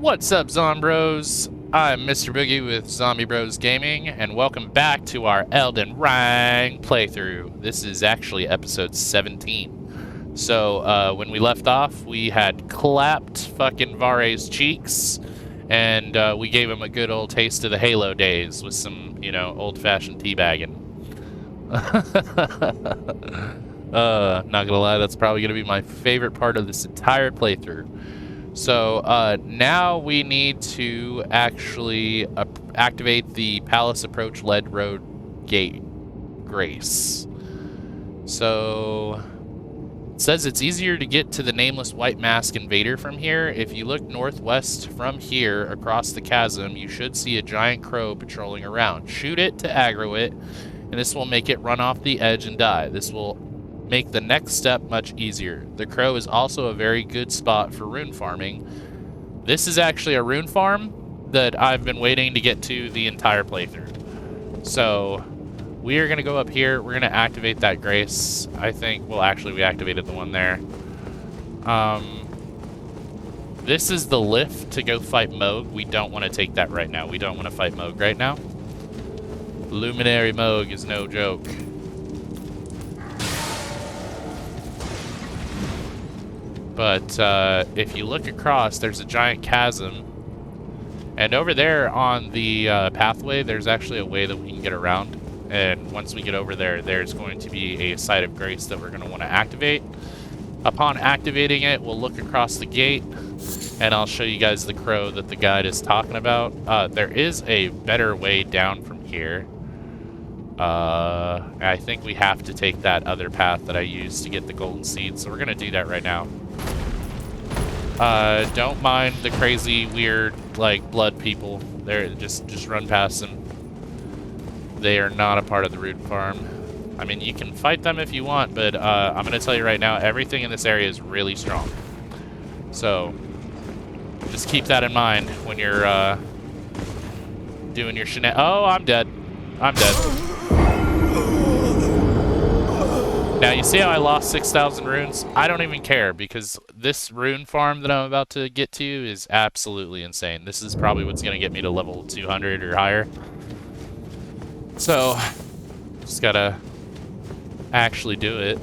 What's up, Zombros? I'm Mr. Boogie with Zombie Bros Gaming, and welcome back to our EldenRang playthrough. This is actually episode 17. So, when we left off, we had clapped fucking Vare's cheeks, and we gave him a good old taste of the Halo days with some, you know, old-fashioned teabagging. Not gonna lie, that's probably gonna be my favorite part of this entire playthrough. So now we need to actually activate the Palace Approach Lead Road Gate Grace. So it says it's easier to get to the nameless White Mask Invader from here. If you look northwest from here across the chasm, you should see a giant crow patrolling around. Shoot it to aggro it, and this will make it run off the edge and die. This will make the next step much easier. The crow is also a very good spot for rune farming. This is actually a rune farm that I've been waiting to get to the entire playthrough. So we are going to go up here. We're going to activate that grace. I think, well, actually we activated the one there. This is the lift to go fight Moog. We don't want to take that right now. We don't want to fight Moog right now. Luminary Moog is no joke. But if you look across, there's a giant chasm. And over there on the pathway, there's actually a way that we can get around. And once we get over there, there's going to be a site of grace that we're going to want to activate. Upon activating it, we'll look across the gate, and I'll show you guys the crow that the guide is talking about. There is a better way down from here. I think we have to take that other path that I used to get the golden seed, so we're going to do that right now. Don't mind the crazy, weird, like, blood people. They're just run past them. They are not a part of the rune farm. I mean, you can fight them if you want, but I'm going to tell you right now, everything in this area is really strong. So just keep that in mind when you're doing your Oh, I'm dead. I'm dead. Now, you see how I lost 6,000 runes? I don't even care, because this rune farm that I'm about to get to is absolutely insane. This is probably what's going to get me to level 200 or higher. So, just gotta actually do it.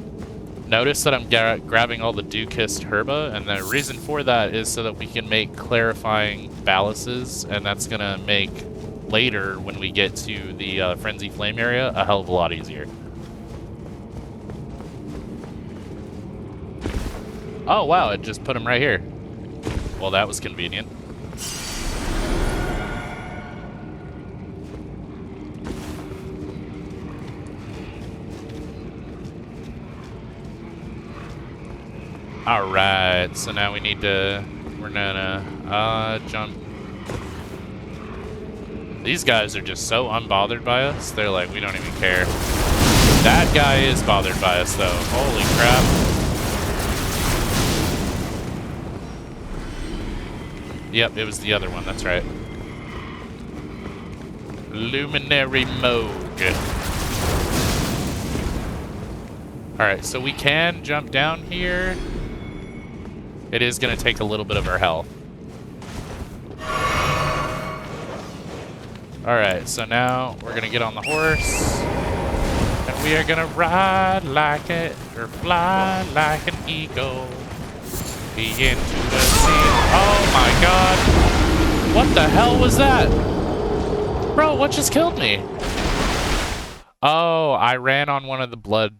Notice that I'm grabbing all the dew-kissed herba, and the reason for that is so that we can make clarifying balances, and that's going to make later, when we get to the Frenzy Flame area, a hell of a lot easier. Oh, wow, it just put him right here. Well, that was convenient. Alright, so now we need to... We're gonna jump. These guys are just so unbothered by us. They're like, we don't even care. That guy is bothered by us, though. Holy crap. Yep, it was the other one, that's right. Luminary Moog. Alright, so we can jump down here. It is going to take a little bit of our health. Alright, so now we're going to get on the horse. And we are going to ride like it, or fly like an eagle. Be into the sea. Oh my god. What the hell was that? Bro, what just killed me? Oh, I ran on one of the blood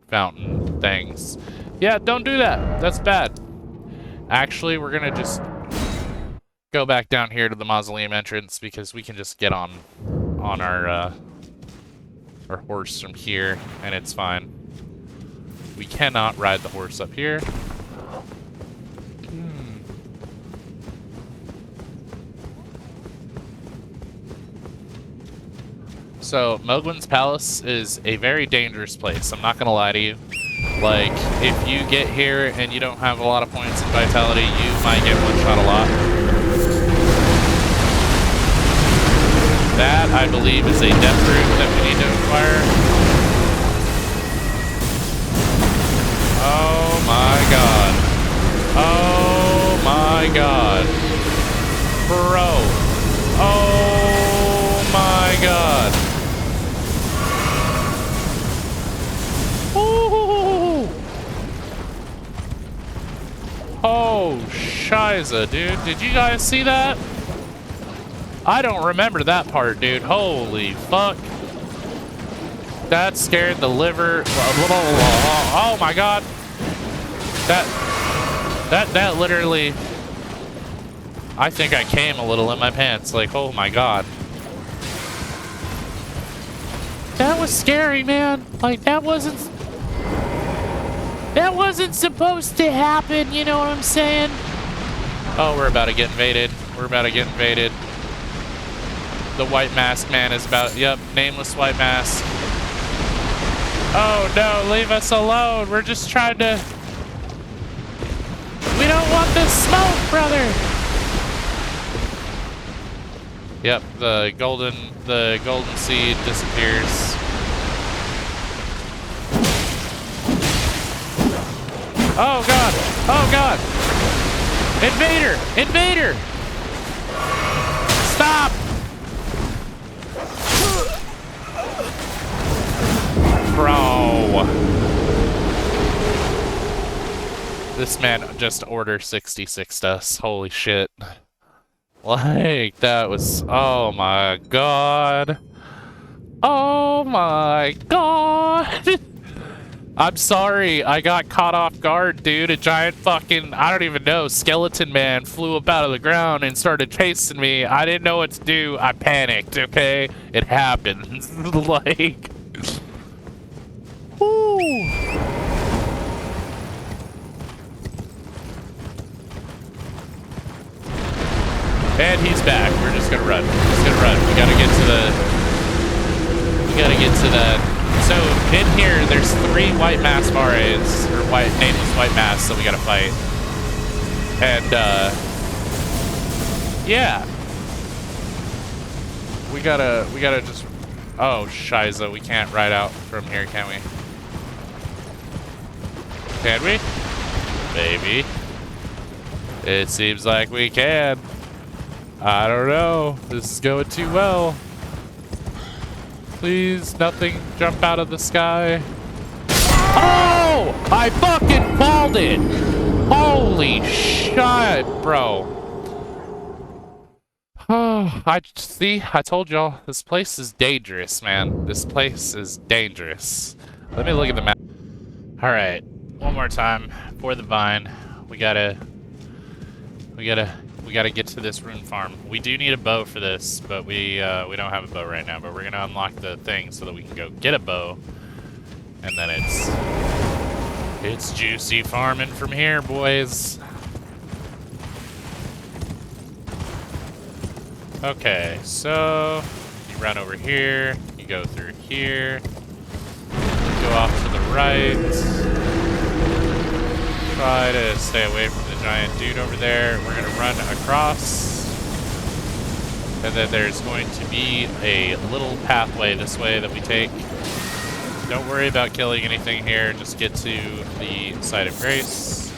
fountain things. Yeah, don't do that. That's bad. Actually, we're gonna just go back down here to the mausoleum entrance because we can just get on our horse from here, and it's fine. We cannot ride the horse up here. So, Mogwin's Palace is a very dangerous place. I'm not gonna lie to you. Like, if you get here and you don't have a lot of points in Vitality, you might get one-shot a lot. That, I believe, is a death root that we need to acquire. Oh my god. Oh my god. Bro. Oh my god. Ooh. Oh, shiza, dude. Did you guys see that? I don't remember that part, dude. Holy fuck. That scared the liver. Oh my god. That literally... I think I came a little in my pants. Like, oh my god. That was scary, man. Like, that wasn't supposed to happen, you know what I'm saying? Oh, we're about to get invaded. We're about to get invaded. The white mask man is about... Yep, nameless white mask. Oh no, leave us alone. We're just trying to... We don't want the smoke, brother! Yep, the golden seed disappears. Oh god! Oh god! Invader! Invader! Stop! Bro. This man just order 66'd us. Holy shit. Like, that was... Oh my god. Oh my god. I'm sorry, I got caught off guard, dude. A giant fucking, I don't even know, skeleton man flew up out of the ground and started chasing me. I didn't know what to do. I panicked, okay? It happens. Like... Woo. And he's back. We're just gonna run. We're just gonna run. We gotta get to the... So, in here, there's 3 white mass RAs, or nameless white mass that we gotta fight. And, yeah. We gotta just... Oh, shiza, we can't ride out from here, can we? Can we? Maybe. It seems like we can. I don't know. This is going too well. Please, nothing jump out of the sky. Oh! I fucking called it! Holy shit, bro. Oh, I told y'all, this place is dangerous, man. This place is dangerous. Let me look at the map. Alright, one more time for the vine. We gotta get to this rune farm. We do need a bow for this, but we don't have a bow right now. But we're gonna unlock the thing so that we can go get a bow, and then it's juicy farming from here, boys. Okay, so you run over here, you go through here, go off to the right. Try to stay away from the giant dude over there. We're gonna run across, and then there's going to be a little pathway this way that we take. Don't worry about killing anything here, just get to the site of grace.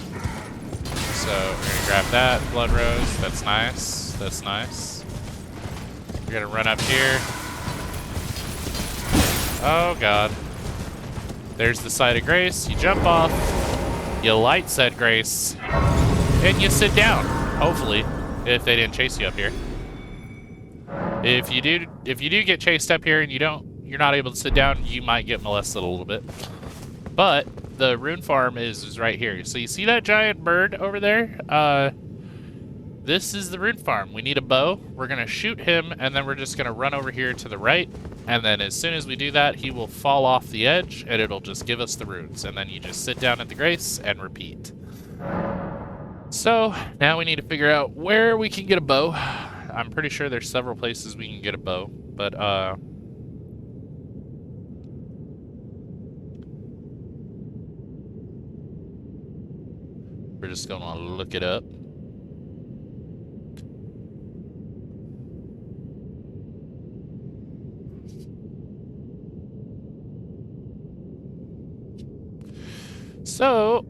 So we're gonna grab that blood rose. That's nice. That's nice. We're gonna run up here. Oh god. There's the site of grace. You jump off. You light said grace, and you sit down. Hopefully, if they didn't chase you up here. If you do get chased up here and you're not able to sit down, you might get molested a little bit. But the rune farm is right here. So you see that giant bird over there? This is the rune farm. We need a bow. We're gonna shoot him, and then we're just gonna run over here to the right. And then as soon as we do that, he will fall off the edge, and it'll just give us the runes. And then you just sit down at the grace and repeat. So now we need to figure out where we can get a bow. I'm pretty sure there's several places we can get a bow, but we're just gonna look it up. So,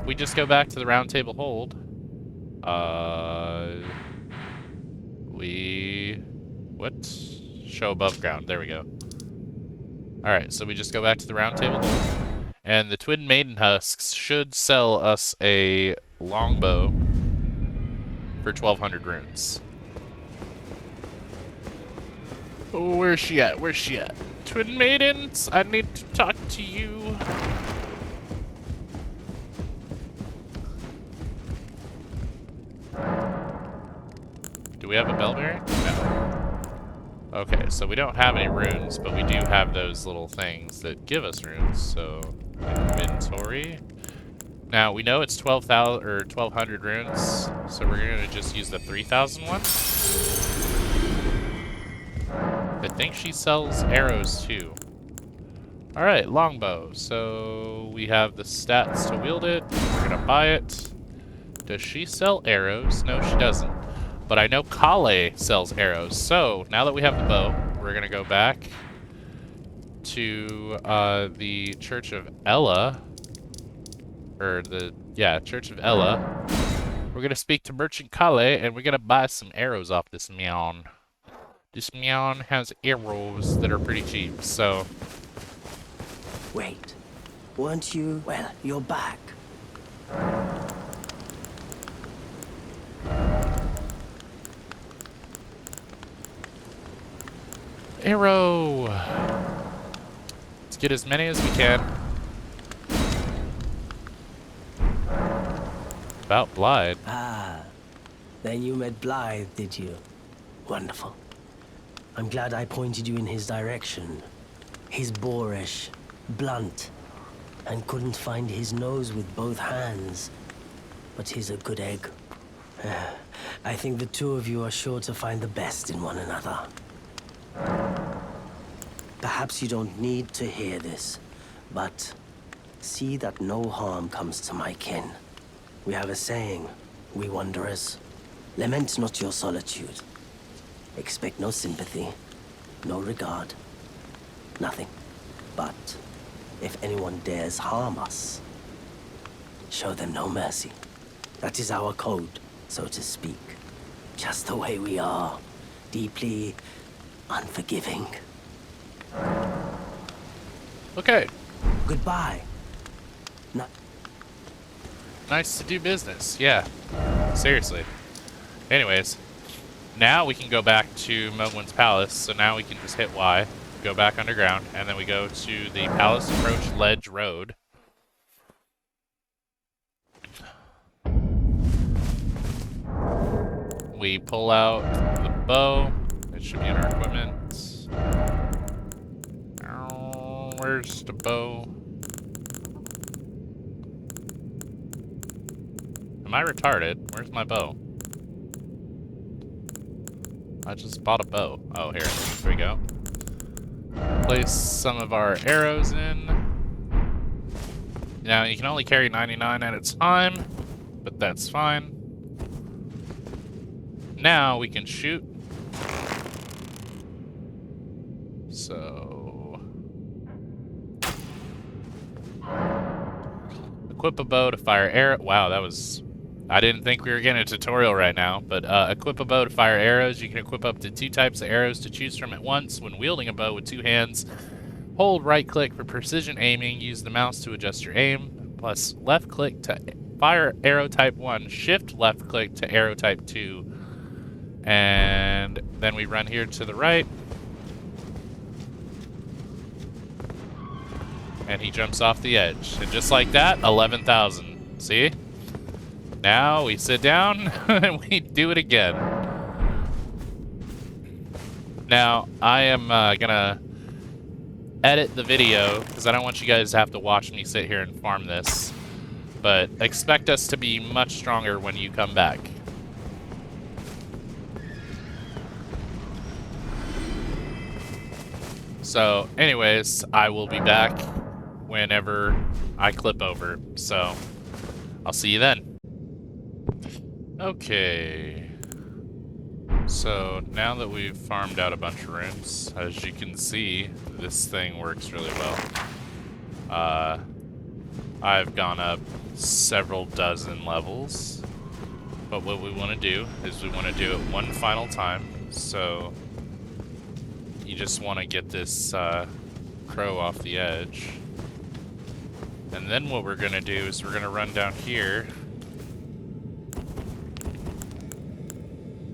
we just go back to the round table hold, what? Show above ground. There we go. Alright, so we just go back to the round table hold. And the Twin Maiden Husks should sell us a longbow for 1,200 runes. Oh, where's she at? Where's she at? Twin Maidens, I need to talk to you. Do we have a bell bearing? No. Okay, so we don't have any runes, but we do have those little things that give us runes. So, inventory. Now, we know it's 12,000 or 1,200 runes, so we're going to just use the 3,000 one. I think she sells arrows too. Alright, longbow. So we have the stats to wield it. We're gonna buy it. Does she sell arrows? No, she doesn't. But I know Kale sells arrows. So now that we have the bow, we're gonna go back to the Church of Ella. Or Church of Ella. We're gonna speak to Merchant Kale and we're gonna buy some arrows off this meown. This meown has arrows that are pretty cheap, so... Wait, weren't you... Well, you're back. Arrow! Let's get as many as we can. About Blythe. Ah, then you met Blythe, did you? Wonderful. I'm glad I pointed you in his direction. He's boorish, blunt, and couldn't find his nose with both hands. But he's a good egg. I think the two of you are sure to find the best in one another. Perhaps you don't need to hear this, but see that no harm comes to my kin. We have a saying, we wanderers. Lament not your solitude. Expect no sympathy, no regard, nothing. But if anyone dares harm us, show them no mercy. That is our code, so to speak. Just the way we are, deeply unforgiving. Okay. Goodbye. Nice to do business, yeah. Seriously. Anyways. Now we can go back to Mogwin's Palace, so now we can just hit Y, go back underground, and then we go to the Palace Approach Ledge Road. We pull out the bow. It should be in our equipment. Oh, where's the bow? Am I retarded? Where's my bow? I just bought a bow. Oh, here we go. Place some of our arrows in. Now, you can only carry 99 at a time, but that's fine. Now we can shoot. So... equip a bow to fire arrow. Wow, that was... I didn't think we were getting a tutorial right now, but equip a bow to fire arrows. You can equip up to 2 types of arrows to choose from at once when wielding a bow with 2 hands. Hold right click for precision aiming. Use the mouse to adjust your aim. Plus left click to fire arrow type 1. Shift left click to arrow type 2. And then we run here to the right. And he jumps off the edge. And just like that, 11,000. See? Now we sit down and we do it again. Now, I am gonna edit the video because I don't want you guys to have to watch me sit here and farm this. But expect us to be much stronger when you come back. So, anyways, I will be back whenever I clip over. So, I'll see you then. Okay, so now that we've farmed out a bunch of runes, as you can see, this thing works really well. I've gone up several dozen levels. But what we want to do is we want to do it one final time. So you just want to get this crow off the edge. And then what we're going to do is we're going to run down here.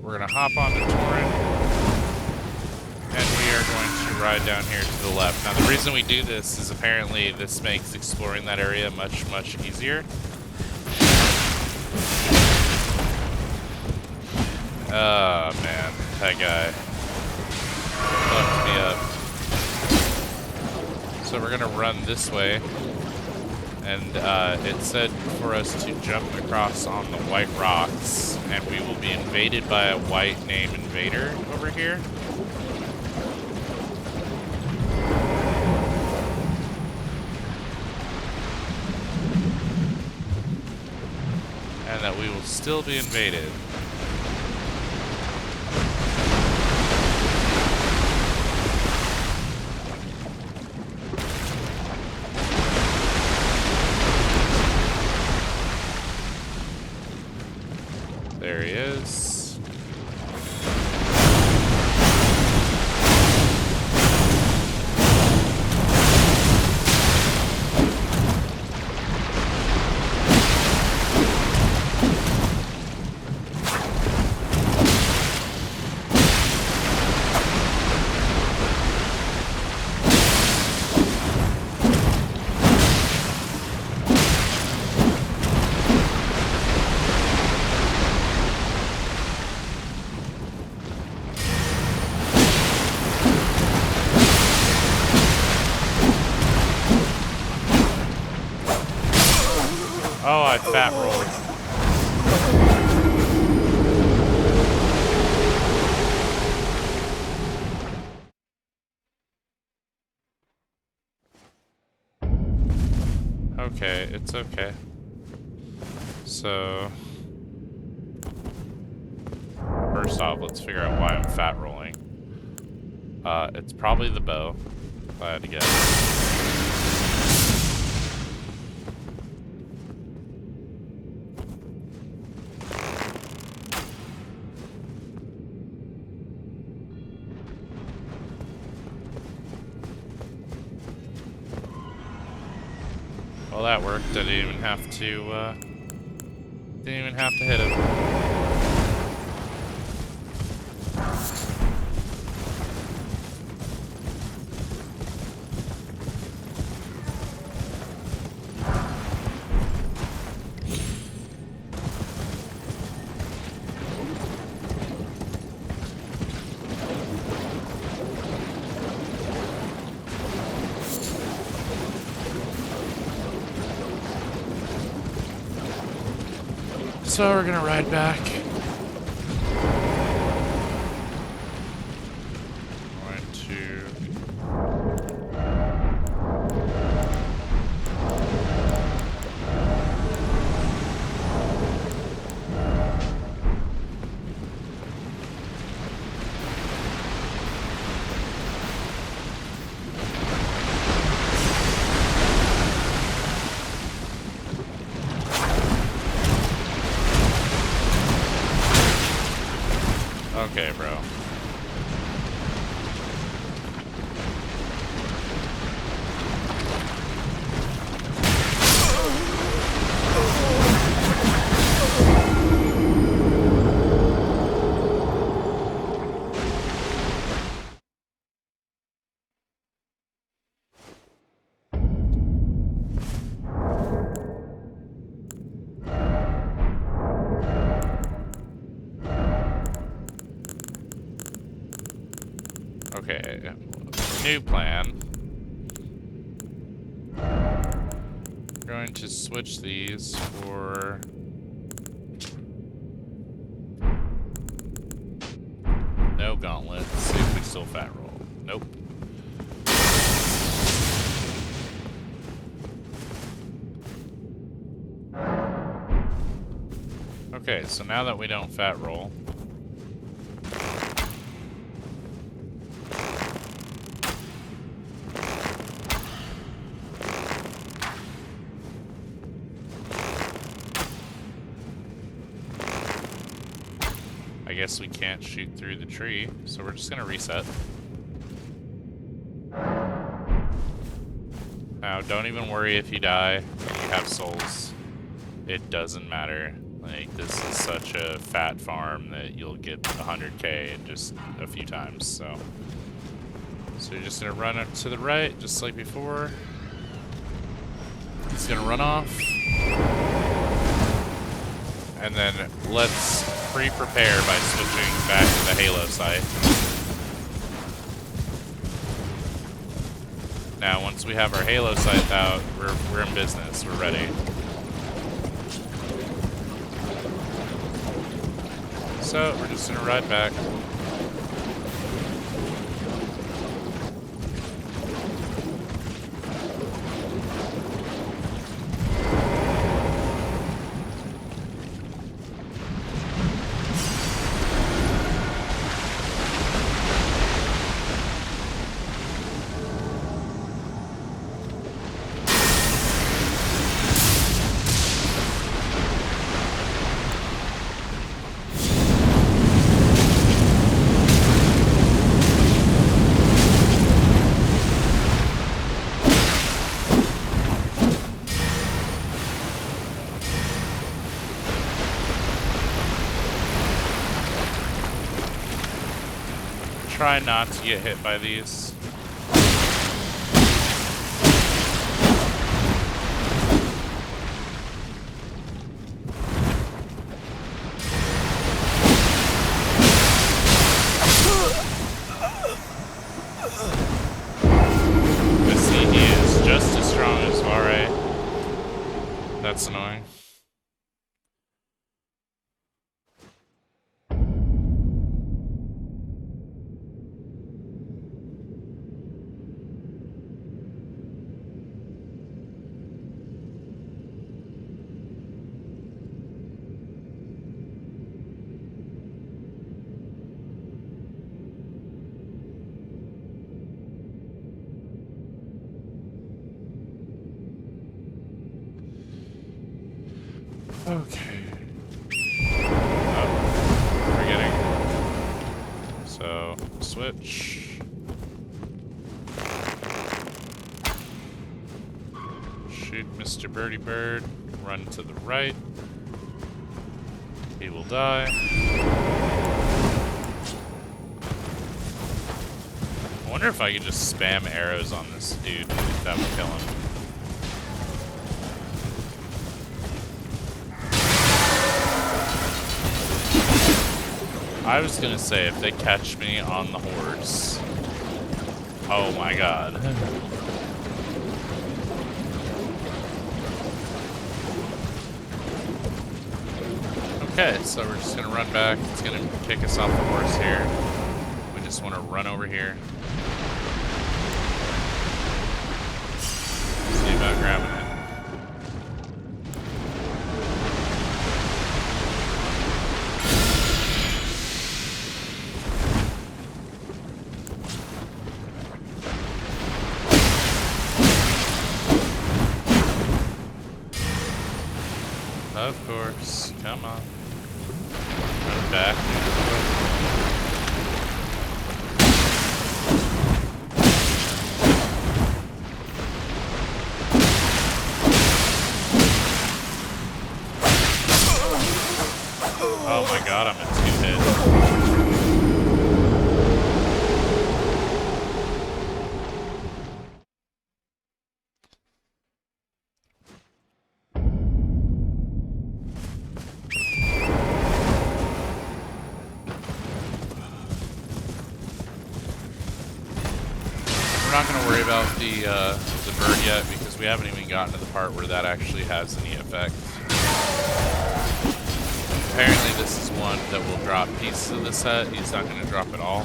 We're going to hop onto Torrent. And we are going to ride down here to the left. Now the reason we do this is apparently this makes exploring that area much, much easier. Oh man, that guy fucked me up. So we're gonna run this way, and it said for us to jump across on the white rocks, and we will be invaded by a white named Invader over here. And that we will still be invaded. There he is. Oh, I fat rolled. Okay, it's okay. So, first off, let's figure out why I'm fat rolling. It's probably the bow, if I had to guess. Well, that worked. I didn't even have to hit him. So we're gonna ride back. Going to... Okay, bro. Okay, new plan. We're going to switch these for... no gauntlets. See if we still fat roll. Nope. Okay, so now that we don't fat roll, I guess we can't shoot through the tree, so we're just gonna reset. Now, don't even worry if you die and you have souls. It doesn't matter. Like, this is such a fat farm that you'll get 100k in just a few times, so. So you're just gonna run up to the right, just like before. He's gonna run off. And then let's pre-prepare by switching back to the Halo site. Now, once we have our Halo site out, we're in business. We're ready. So, we're just gonna ride back. Try not to get hit by these. But see, he is just as strong as Vare. That's annoying. Okay. Oh, forgetting. So, switch. Shoot Mr. Birdie Bird. Run to the right. He will die. I wonder if I could just spam arrows on this dude. That would kill him. I was gonna say, if they catch me on the horse... Oh my god. Okay, so we're just gonna run back. It's gonna kick us off the horse here. We just wanna run over here. See about grabbing it. Of course. Come on. Run back. Oh my god, I'm in 2 hits. We're not going to worry about the bird yet because we haven't even gotten to the part where that actually has any effect. Apparently this is one that will drop pieces of the set. He's not going to drop it all.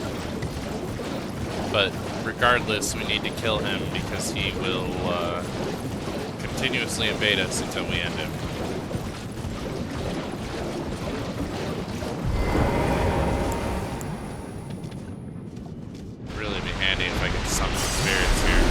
But regardless, we need to kill him because he will continuously invade us until we end him. Really be handy if I could summon the spirits here.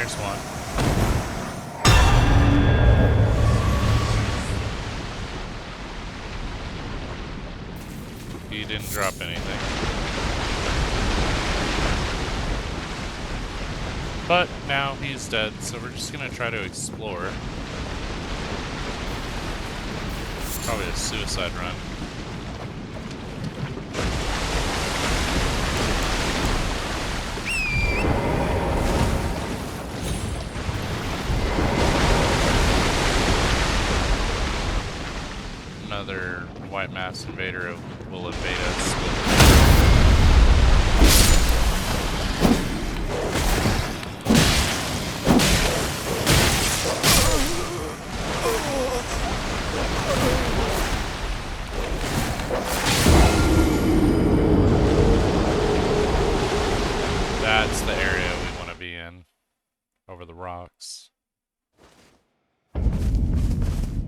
There's one. He didn't drop anything. But now he's dead, so we're just gonna try to explore. Probably a suicide run. Another white mass invader will invade us. That's the area we want to be in, over the rocks.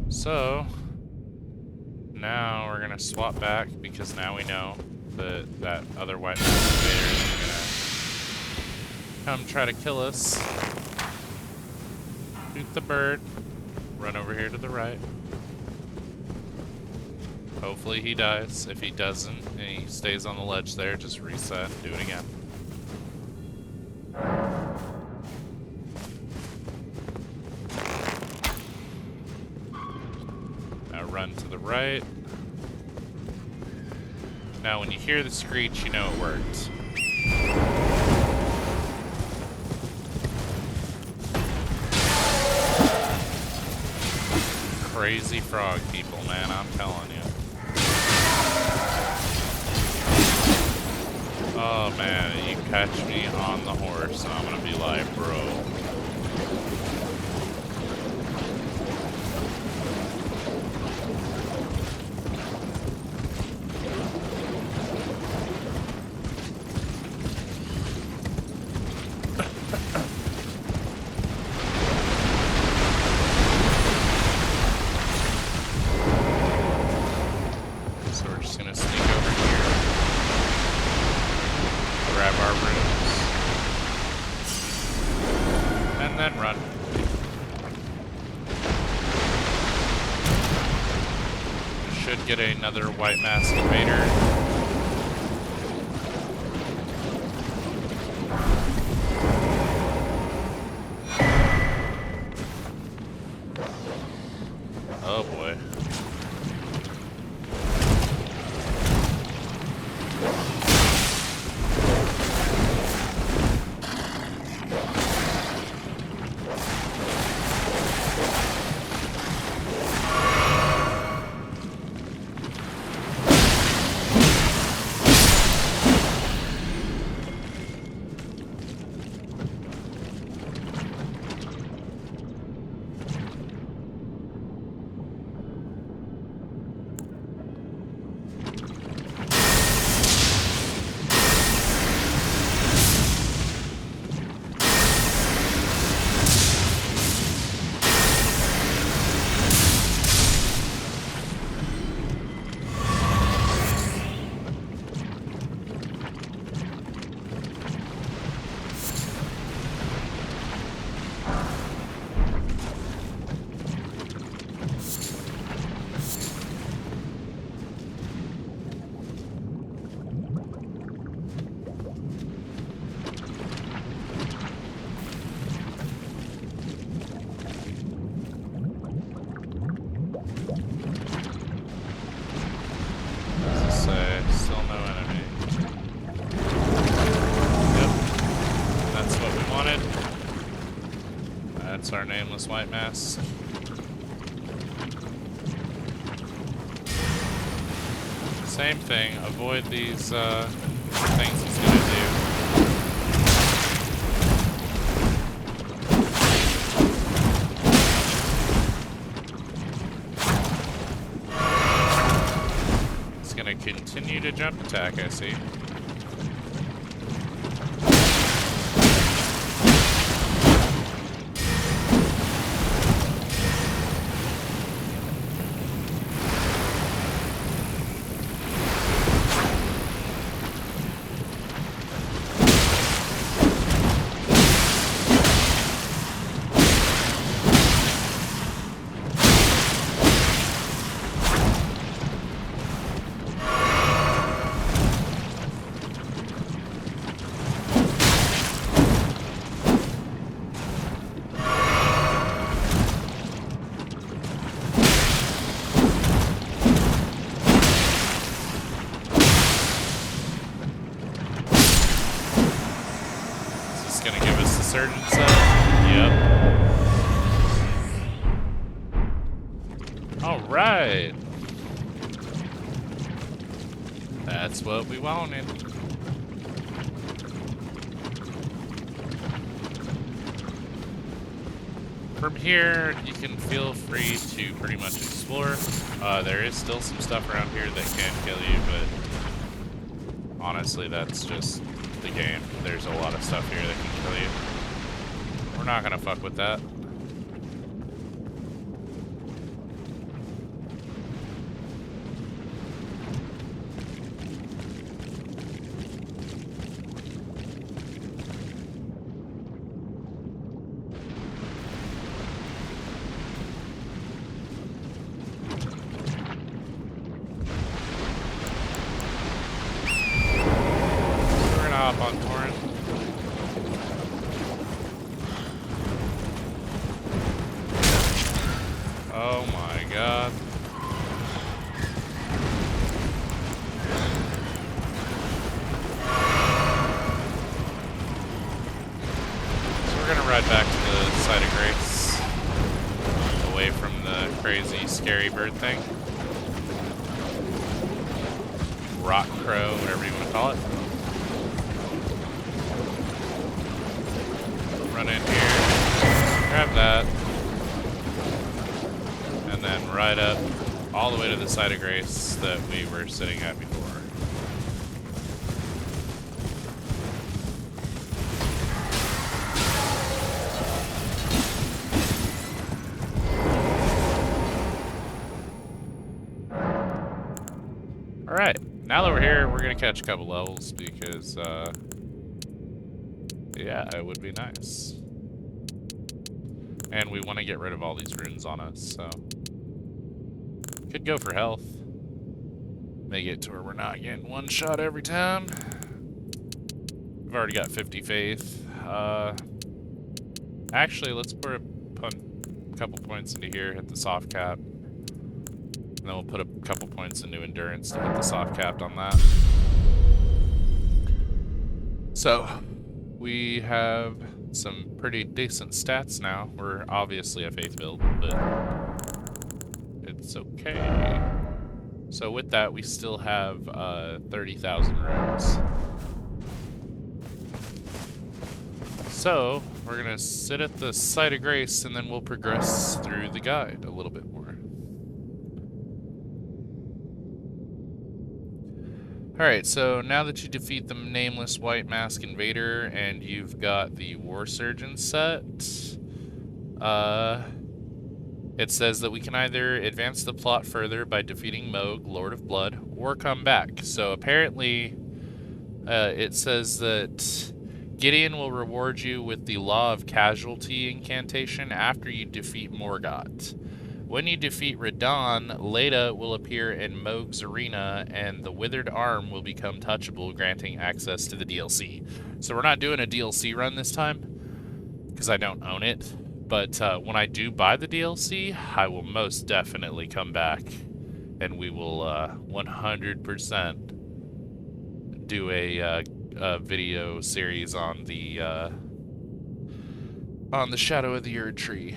So now we're gonna swap back because now we know that that other white mass invader is gonna come try to kill us. Shoot the bird. Run over here to the right. Hopefully he dies. If he doesn't and he stays on the ledge there, just reset and do it again. Now run to the right. Now when you hear the screech, you know it worked. Crazy frog people, man, I'm telling you. Oh man, you catch me on the horse and I'm gonna be like, bro. So we're just gonna sneak over here. Grab our rooms. And then run. We should get another white mask invader. Oh boy. Still no enemy. Yep. That's what we wanted. That's our nameless white mask. Same thing. Avoid these things he's gonna do. Continue to jump attack, I see. this gonna give us the surgeon set? Yep. Alright. That's what we wanted. From here, you can feel free to pretty much explore. There is still some stuff around here that can kill you, but honestly, that's just the game. There's a lot of stuff here that can kill you. We're not gonna fuck with that. On Torrent. Oh my god. So we're gonna ride back to the site of grace. Away from the crazy, scary bird thing. Rock crow, whatever you want to call it. Run in here, grab that, and then ride up all the way to the site of grace that we were sitting at before. Alright, now that we're here, we're gonna catch a couple levels because, yeah, it would be nice. And we want to get rid of all these runes on us, so... Could go for health. Make it to where we're not getting one shot every time. We've already got 50 faith. Actually, let's put a couple points into here, hit the soft cap. And then we'll put a couple points into endurance to hit the soft cap on that. So... we have some pretty decent stats now. We're obviously a faith build, but it's okay. So with that, we still have 30,000 runes. So we're gonna sit at the site of grace, and then we'll progress through the guide a little bit more. Alright, so now that you defeat the nameless white mask invader and you've got the war surgeon set, it says that we can either advance the plot further by defeating Moog, Lord of Blood, or come back. So apparently, it says that Gideon will reward you with the Law of Casualty incantation after you defeat Morgott. When you defeat Radon, Leda will appear in Moog's arena, and the withered arm will become touchable, granting access to the DLC. So we're not doing a DLC run this time, because I don't own it. But when I do buy the DLC, I will most definitely come back, and we will 100% do a video series on the Shadow of the Erd tree.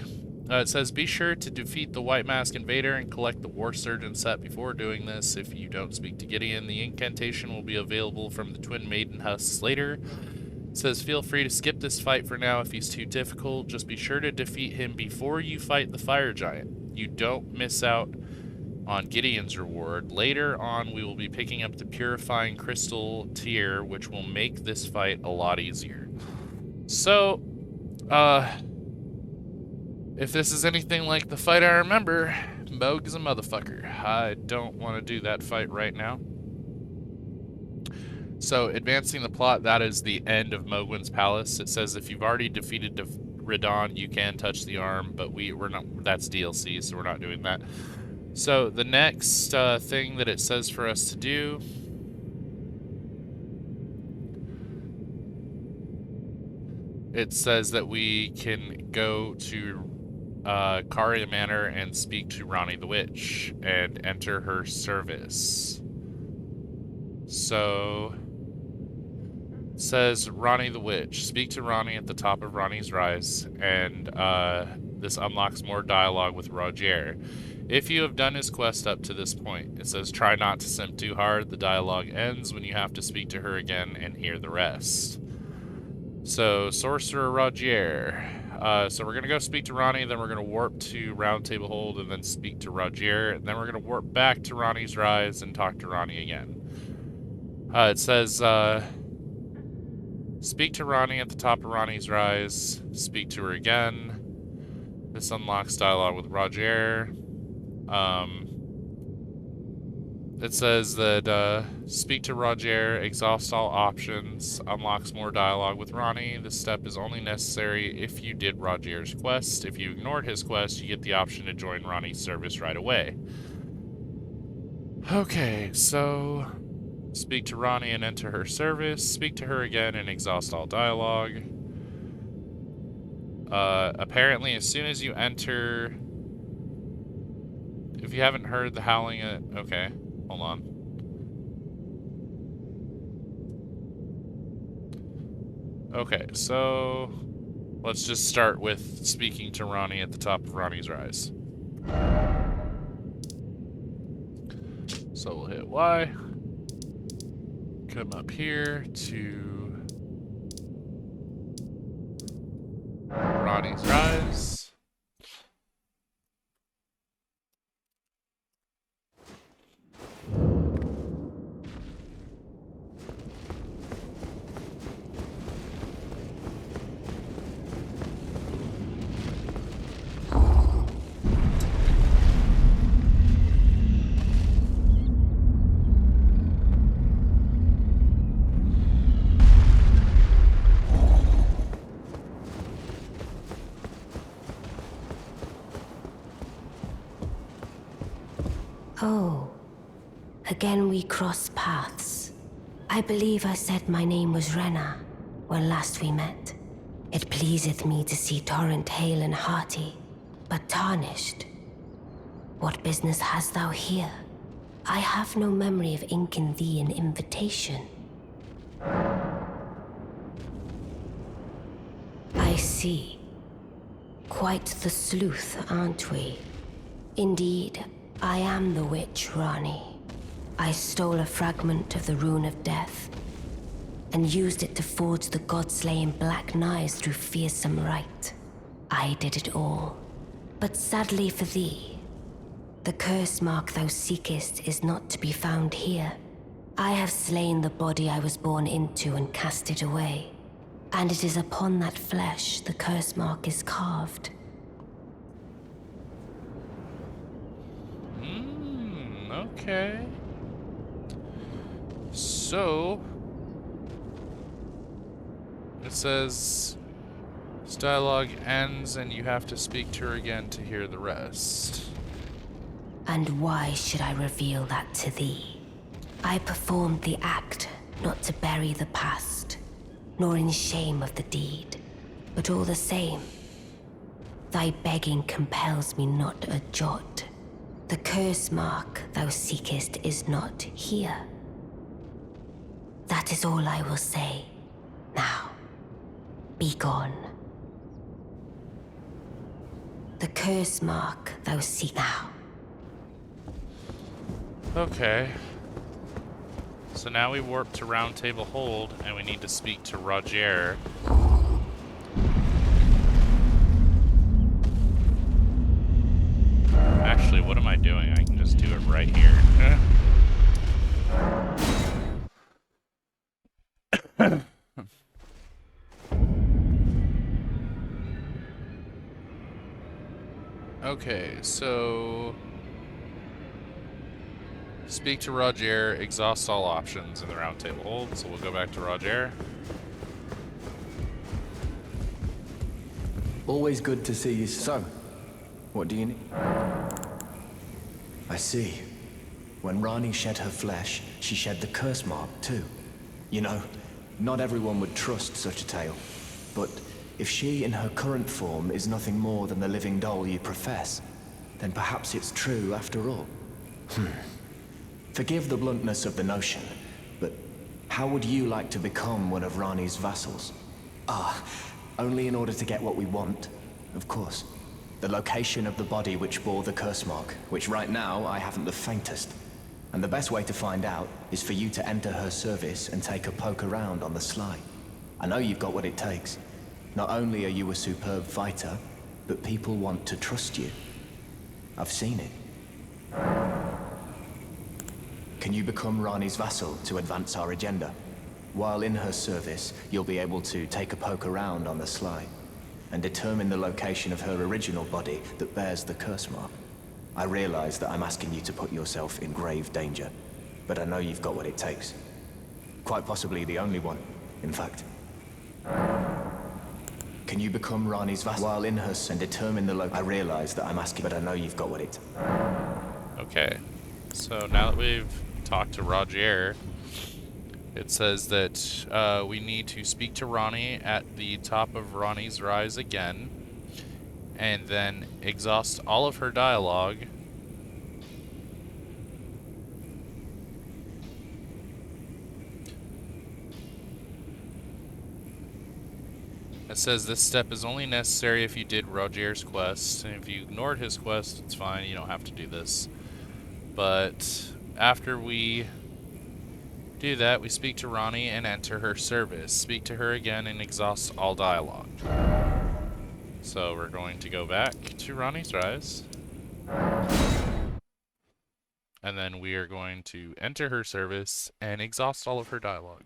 It says, be sure to defeat the White Mask Invader and collect the War Surgeon set before doing this. If you don't speak to Gideon, the incantation will be available from the Twin Maiden husks later. It says, feel free to skip this fight for now if he's too difficult. Just be sure to defeat him before you fight the Fire Giant. You don't miss out on Gideon's reward. Later on, we will be picking up the Purifying Crystal tier, which will make this fight a lot easier. So, if this is anything like the fight I remember, Moog is a motherfucker. I don't want to do that fight right now. So, advancing the plot, that is the end of Mogwin's Palace. It says if you've already defeated Radon, you can touch the arm, but we're not. That's DLC, so we're not doing that. So, the next thing that it says for us to do it says that we can go to Caria Manor and speak to Ronnie the Witch and enter her service. So, says Ronnie the Witch. Speak to Ronnie at the top of Ronnie's Rise, and this unlocks more dialogue with Rogier. If you have done his quest up to this point, it says try not to simp too hard. The dialogue ends when you have to speak to her again and hear the rest. So, Sorcerer Rogier. So we're going to go speak to Ronnie, then we're going to warp to Round Table Hold, and then speak to Rogier, and then we're going to warp back to Ronnie's Rise and talk to Ronnie again. It says, speak to Ronnie at the top of Ronnie's Rise, speak to her again. This unlocks dialogue with Rogier. It says that speak to Rogier, exhaust all options, unlocks more dialogue with Ronnie. This step is only necessary if you did Rogier's quest. If you ignored his quest, you get the option to join Ronnie's service right away. Okay, so speak to Ronnie and enter her service. Speak to her again and exhaust all dialogue. Apparently, as soon as you enter... If you haven't heard the howling... okay, hold on. Okay, so... let's just start with speaking to Ronnie at the top of Ronnie's Rise. So we'll hit Y. Come up here to Ronnie's Rise. Oh, again we cross paths. I believe I said my name was Rena when last we met. It pleaseth me to see Torrent hale and hearty, but tarnished. What business hast thou here? I have no memory of inking thee an invitation. I see. Quite the sleuth, aren't we? Indeed, I am the witch, Rani. I stole a fragment of the Rune of Death and used it to forge the god-slaying black knives through fearsome rite. I did it all. But sadly for thee, the curse mark thou seekest is not to be found here. I have slain the body I was born into and cast it away. And it is upon that flesh the curse mark is carved. Okay. So, it says this dialogue ends and you have to speak to her again to hear the rest. And why should I reveal that to thee? I performed the act not to bury the past, nor in shame of the deed, but all the same, thy begging compels me not a jot. The curse mark thou seekest is not here. That is all I will say. Now, be gone. The curse mark thou seek now. Okay. So now we warp to Round Table Hold, and we need to speak to Rogier. Actually, what am I doing? I can just do it right here. Okay, so... speak to Rogier, exhaust all options in the Round Table Hold, so we'll go back to Rogier. Always good to see you. So, what do you need? I see. When Rani shed her flesh, she shed the curse mark too. You know, not everyone would trust such a tale. But if she in her current form is nothing more than the living doll you profess, then perhaps it's true after all. Forgive the bluntness of the notion, but How would you like to become one of Rani's vassals? Ah, only in order to get what we want, of course. The location of the body which bore the curse mark, which right now I haven't the faintest. And the best way to find out is for you to enter her service and take a poke around on the sly. I know you've got what it takes. Not only are you a superb fighter, but people want to trust you. I've seen it. Can you become Rani's vassal to advance our agenda? While in her service, you'll be able to take a poke around on the sly and determine the location of her original body that bears the curse mark. I realize that I'm asking you to put yourself in grave danger, but I know you've got what it takes. Quite possibly the only one, in fact. Can you become Rani's vassal while in her and determine the location? I realize that I'm asking, but I know you've got what it... Okay. So now that we've talked to Rogier, it says that we need to speak to Rani at the top of Rani's Rise again, and then exhaust all of her dialogue. It says this step is only necessary if you did Rogier's quest, and if you ignored his quest, it's fine, you don't have to do this. But after we do that, we speak to Rani and enter her service. Speak to her again and exhaust all dialogue. So we're going to go back to Rani's Rise. And then we are going to enter her service and exhaust all of her dialogue.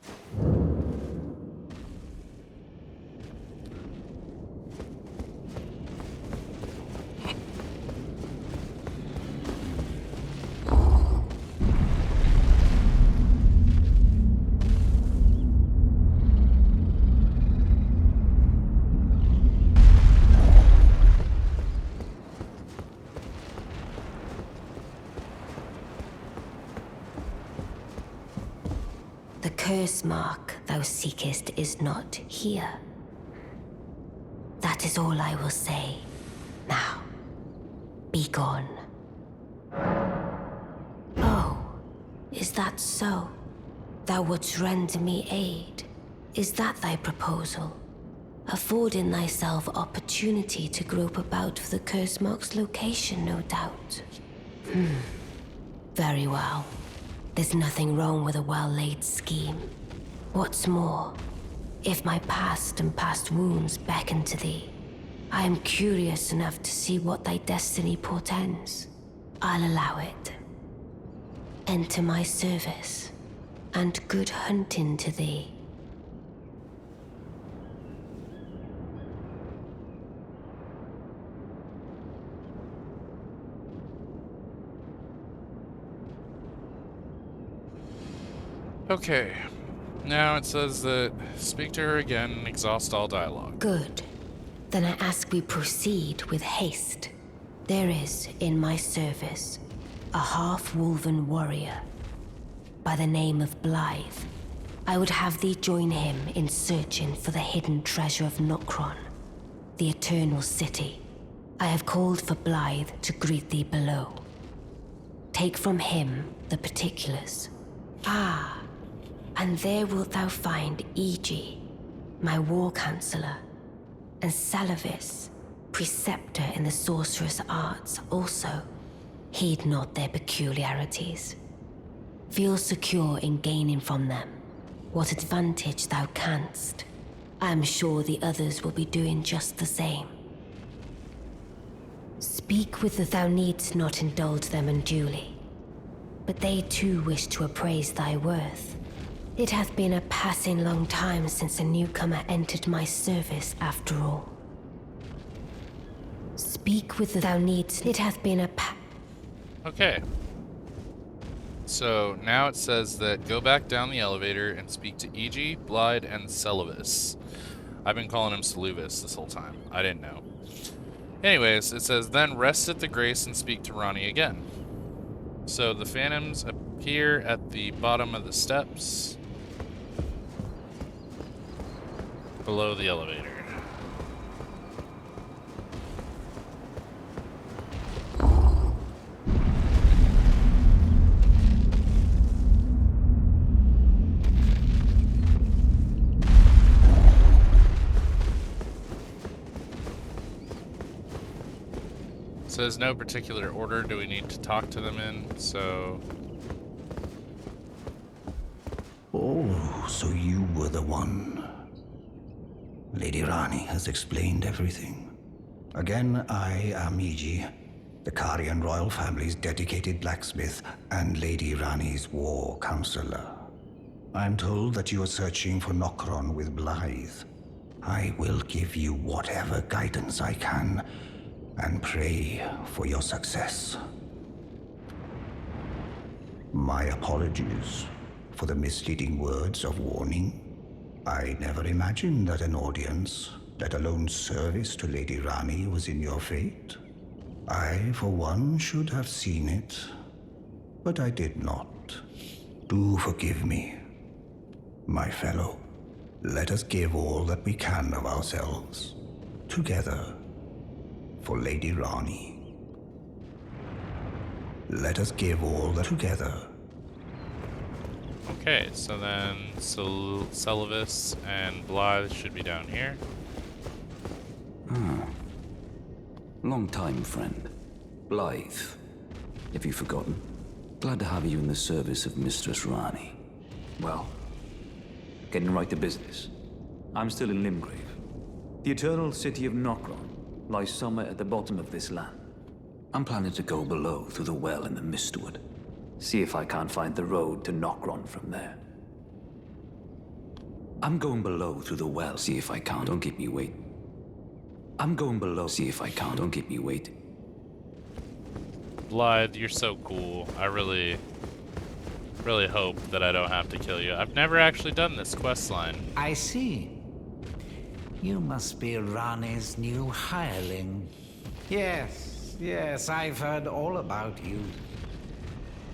The curse mark thou seekest is not here. That is all I will say. Now, be gone. Oh, is that so? Thou wouldst render me aid? Is that thy proposal? Affording thyself opportunity to grope about for the curse mark's location, no doubt. Very well. There's nothing wrong with a well-laid scheme. What's more, if my past and past wounds beckon to thee, I am curious enough to see what thy destiny portends. I'll allow it. Enter my service, and good hunting to thee. Okay. Now it says that speak to her again and exhaust all dialogue. Good. Then I ask we proceed with haste. There is, in my service, a half-wolven warrior by the name of Blythe. I would have thee join him in searching for the hidden treasure of Nokron, the Eternal City. I have called for Blythe to greet thee below. Take from him the particulars. Ah, and there wilt thou find Iji, my war counselor, and Salavis, preceptor in the sorcerous arts also. Heed not their peculiarities. Feel secure in gaining from them what advantage thou canst. I am sure the others will be doing just the same. Speak with the thou needst not indulge them unduly, but they too wish to appraise thy worth. It hath been a passing long time since a newcomer entered my service, after all. Speak with the thou needst. It hath been a Okay. So now it says that go back down the elevator and speak to Iji, Blythe, and Celavis. I've been calling him Celuvis this whole time. I didn't know. Anyways, it says then rest at the grace and speak to Rani again. So the phantoms appear at the bottom of the steps below the elevator. says no particular order do we need to talk to them in, so... Oh, so you were the one. Lady Rani has explained everything. Again, I am Iji, the Karian royal family's dedicated blacksmith and Lady Rani's war counselor. I'm told that you are searching for Nokron with Blythe. I will give you whatever guidance I can, and pray for your success. My apologies for the misleading words of warning. I never imagined that an audience, let alone service to Lady Rani, was in your fate. I, for one, should have seen it, but I did not. Do forgive me, my fellow. Let us give all that we can of ourselves, together, for Lady Rani. Let us give all that together. Okay, so then Celavis and Blythe should be down here. Long time, friend. Blythe. Have you forgotten? Glad to have you in the service of Mistress Rani. Well, getting right to business. I'm still in Limgrave. The eternal city of Nokron lies somewhere at the bottom of this land. I'm planning to go below through the well in the Mistwood. See if I can't find the road to Nokron from there. I'm going below through the well. See if I can't. Don't keep me waiting. I'm going below. See if I can't. Don't keep me waiting. Blythe, you're so cool. I really hope that I don't have to kill you. I've never actually done this quest line. I see. You must be Rani's new hireling. Yes, I've heard all about you.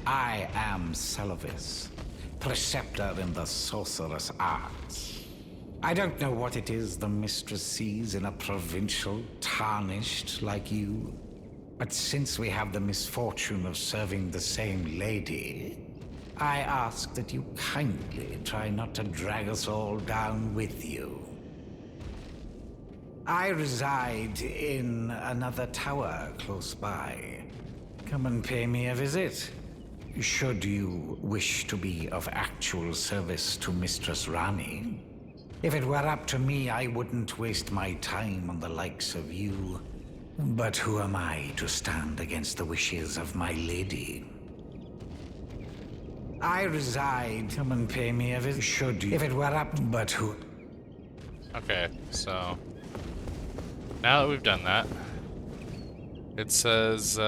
I am Celavis, preceptor in the sorcerous arts. I don't know what it is the mistress sees in a provincial tarnished like you, but since we have the misfortune of serving the same lady, I ask that you kindly try not to drag us all down with you. I reside in another tower close by. Come and pay me a visit. Should you wish to be of actual service to Mistress Rani. If it were up to me, I wouldn't waste my time on the likes of you. But who am I to stand against the wishes of my lady? I reside. Come and pay me a visit. Should you? If it were up, but who? Okay, so now that we've done that, it says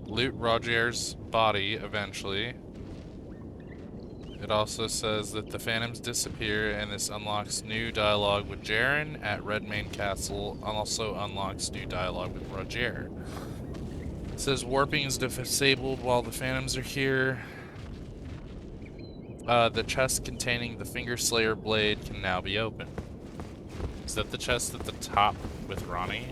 loot Roger's body eventually. It also says that the phantoms disappear, and this unlocks new dialogue with Jaren at Redmane Castle. Also unlocks new dialogue with Roger. It says warping is disabled while the phantoms are here. The chest containing the Finger Slayer blade can now be opened. Is that the chest at the top with Rani?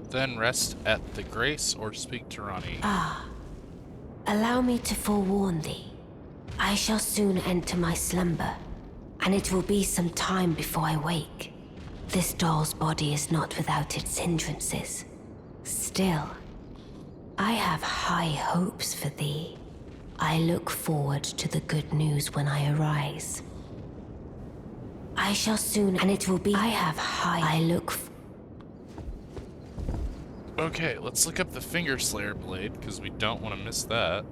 Then rest at the Grace or speak to Rani. Allow me to forewarn thee. I shall soon enter my slumber, and it will be some time before I wake. This doll's body is not without its hindrances. Still, I have high hopes for thee. I look forward to the good news when I arise. I shall soon, and it will be. I look. Okay, let's look up the Finger Slayer blade, because we don't want to miss that.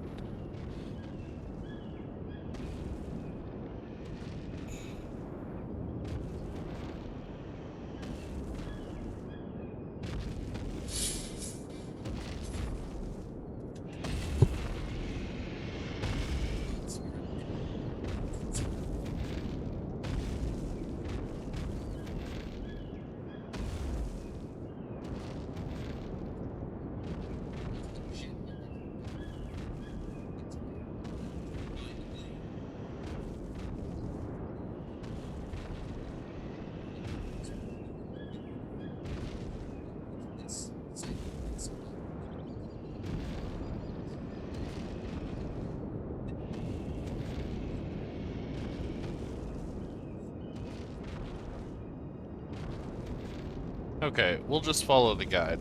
Okay, we'll just follow the guide.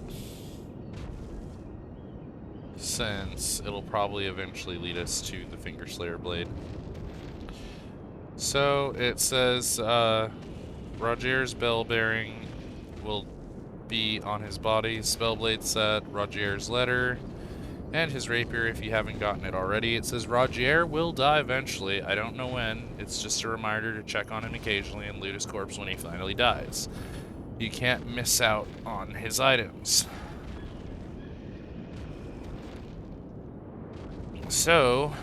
Since it'll probably eventually lead us to the Finger Slayer blade. So it says Rogier's bell bearing will be on his body, spellblade set, Rogier's letter, and his rapier if you haven't gotten it already. It says Rogier will die eventually. I don't know when. It's just a reminder to check on him occasionally and loot his corpse when he finally dies. You can't miss out on his items. So,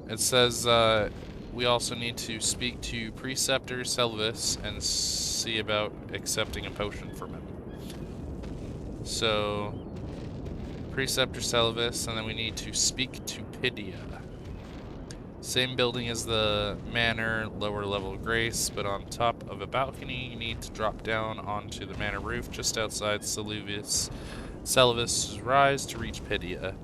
it says we also need to speak to Preceptor Selvis and see about accepting a potion from him. So, Preceptor Selvis, and then we need to speak to Pidia. Same building as the manor, lower level grace, but on top of a balcony. You need to drop down onto the manor roof just outside Selvis's rise to reach Pidia.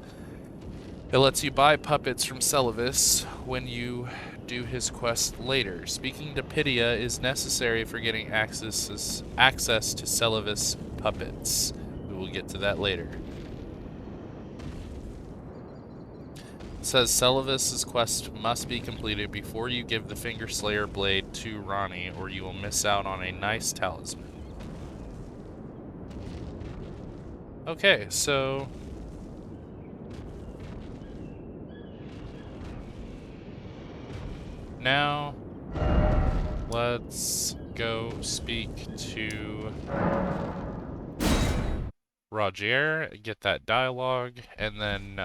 It lets you buy puppets from Selvis when you do his quest later. Speaking to Pidia is necessary for getting access to Selvis puppets. We will get to that later. It says Selvis's quest must be completed before you give the Finger Slayer blade to Ronnie, or you will miss out on a nice talisman. Okay, so now let's go speak to Rogier, get that dialogue, and then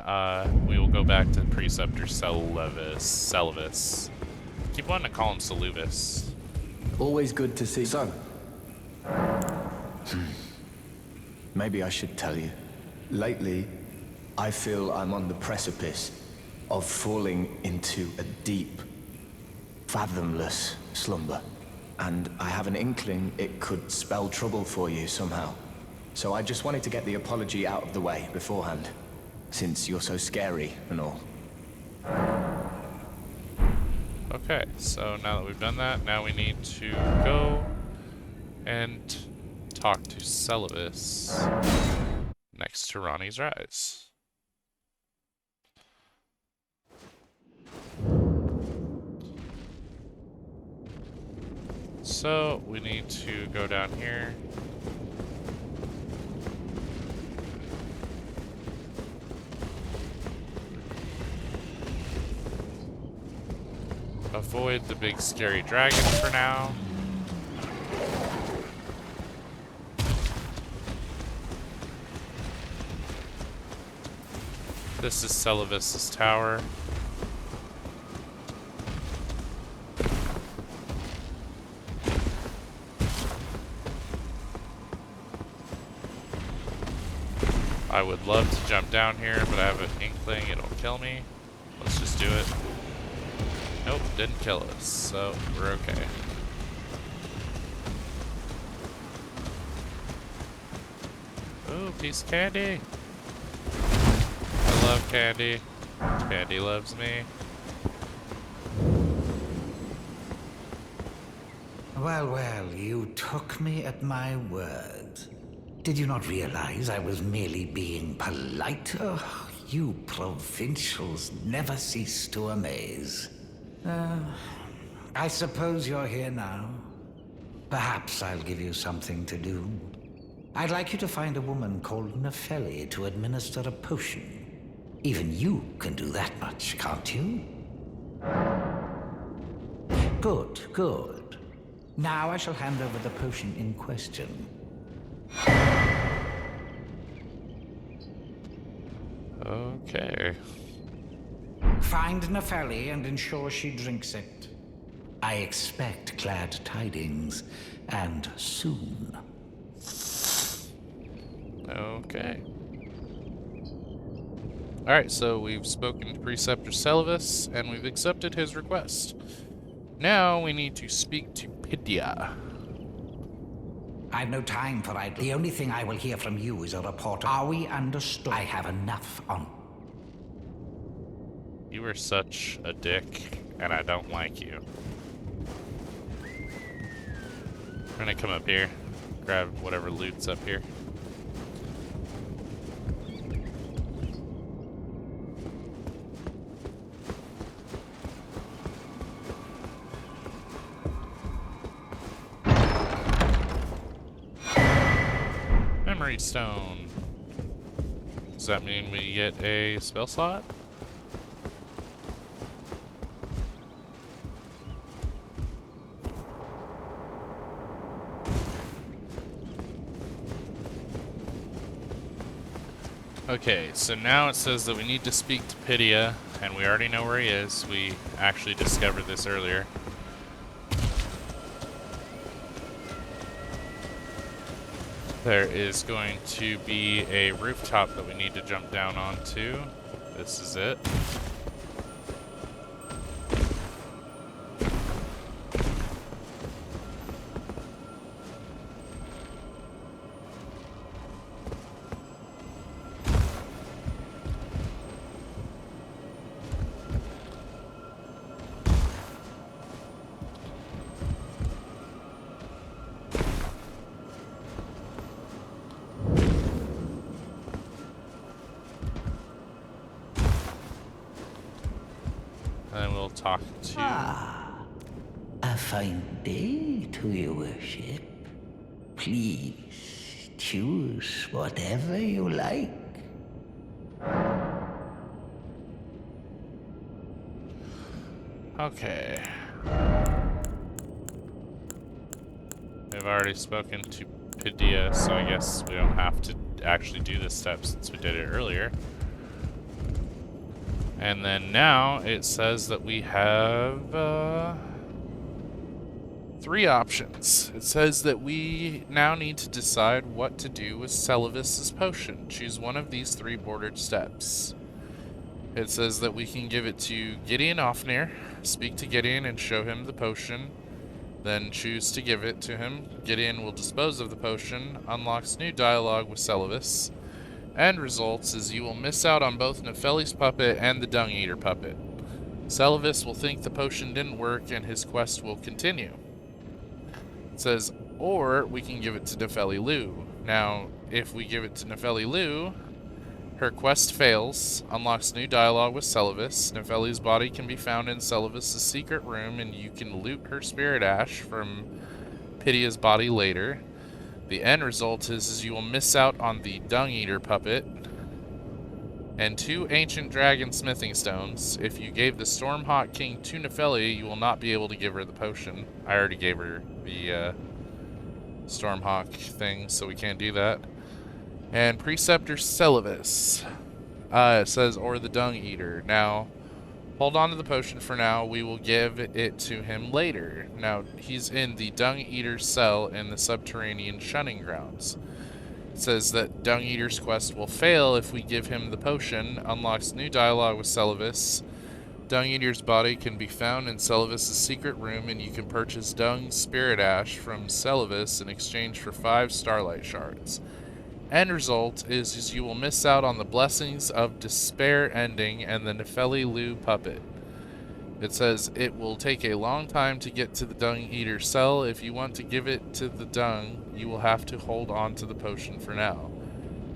we will go back to Preceptor Selvis. Keep wanting to call him Selvis. Always good to see. So, maybe I should tell you. Lately, I feel I'm on the precipice of falling into a deep, fathomless slumber. And I have an inkling it could spell trouble for you somehow. So I just wanted to get the apology out of the way beforehand, since you're so scary and all. Okay, so now that we've done that, now we need to go and talk to Selvis next to Ronnie's Rise. So we need to go down here. Avoid the big scary dragon for now. This is Selvis's tower. I would love to jump down here, but I have an inkling it'll kill me. Let's just do it. Nope, didn't kill us, so we're okay. Ooh, piece of candy. I love candy. Candy loves me. Well, well, you took me at my word. Did you not realize I was merely being polite? Oh, you provincials never cease to amaze. I suppose you're here now. Perhaps I'll give you something to do. I'd like you to find a woman called Nefeli to administer a potion. Even you can do that much, can't you? Good, good. Now I shall hand over the potion in question. Okay. Find Nefeli and ensure she drinks it. I expect glad tidings, and soon. Okay. Alright, so we've spoken to Preceptor Selvis, and we've accepted his request. Now we need to speak to Pidia. I've no time for idle. The only thing I will hear from you is a report. Are we understood? I have enough on. You are such a dick, and I don't like you. I'm gonna come up here, grab whatever loot's up here. Memory stone. Does that mean we get a spell slot? Okay, so now it says that we need to speak to Pydia, and we already know where he is. We actually discovered this earlier. There is going to be a rooftop that we need to jump down onto. This is it. And then we'll talk to... A fine day to your worship. Please choose whatever you like. Okay. We've already spoken to Pydia, so I guess we don't have to actually do this step since we did it earlier. And then now it says that we have 3 options. It says that we now need to decide what to do with Celavis's potion. Choose one of these 3 bordered steps. It says that we can give it to Gideon Ofnir, speak to Gideon and show him the potion, then choose to give it to him. Gideon will dispose of the potion, unlocks new dialogue with Celavis. End results is you will miss out on both Nefeli's puppet and the Dung Eater puppet. Celavis will think the potion didn't work and his quest will continue. It says, or we can give it to Nefeli Lu. Now, if we give it to Nefeli Lu, her quest fails, unlocks new dialogue with Celavis. Nefeli's body can be found in Celavis' secret room, and you can loot her spirit ash from Pydia's body later. The end result is you will miss out on the Dung Eater puppet and 2 ancient dragon smithing stones. If you gave the Stormhawk King to Nefeli, you will not be able to give her the potion. I already gave her the Stormhawk thing, so we can't do that. And Preceptor Celavis. It says, or the Dung Eater. Now, hold on to the potion for now. We will give it to him later. Now, he's in the Dung Eater's cell in the subterranean shunning grounds. It says that Dung Eater's quest will fail if we give him the potion. Unlocks new dialogue with Celavis. Dung Eater's body can be found in Celavis' secret room, and you can purchase Dung Spirit Ash from Celavis in exchange for 5 Starlight Shards. End result is you will miss out on the Blessings of Despair ending and the Nefeli Lu puppet. It says it will take a long time to get to the Dung Eater cell. If you want to give it to the Dung, you will have to hold on to the potion for now.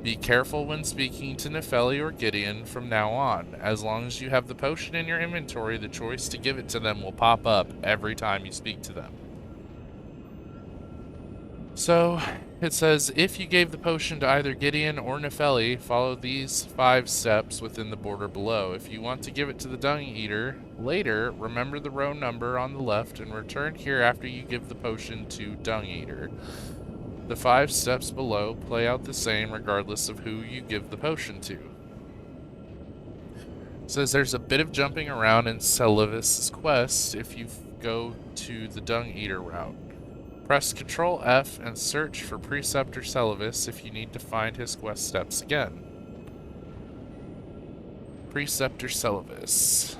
Be careful when speaking to Nefeli or Gideon from now on. As long as you have the potion in your inventory, the choice to give it to them will pop up every time you speak to them. So, it says, if you gave the potion to either Gideon or Nefeli, follow these 5 steps within the border below. If you want to give it to the Dung Eater later, remember the row number on the left and return here after you give the potion to Dung Eater. The 5 steps below play out the same regardless of who you give the potion to. It says there's a bit of jumping around in Celavis' quest if you go to the Dung Eater route. Press Ctrl F and search for Preceptor Celavis if you need to find his quest steps again. Preceptor Celavis.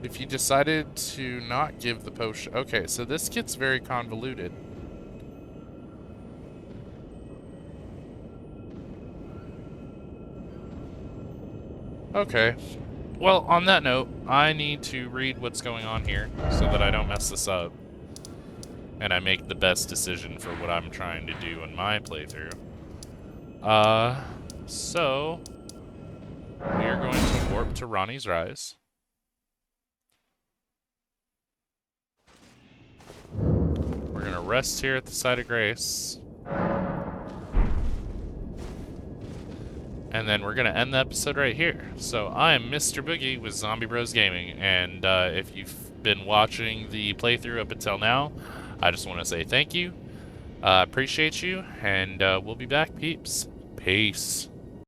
If you decided to not give the potion... Okay, so this gets very convoluted. Okay. Well, on that note, I need to read what's going on here so that I don't mess this up. And I make the best decision for what I'm trying to do in my playthrough. So... we are going to warp to Ronnie's Rise. We're going to rest here at the site of grace. And then we're going to end the episode right here. So I am Mr. Boogie with Zombie Bros Gaming. And if you've been watching the playthrough up until now, I just want to say thank you. Appreciate you. And we'll be back, peeps. Peace.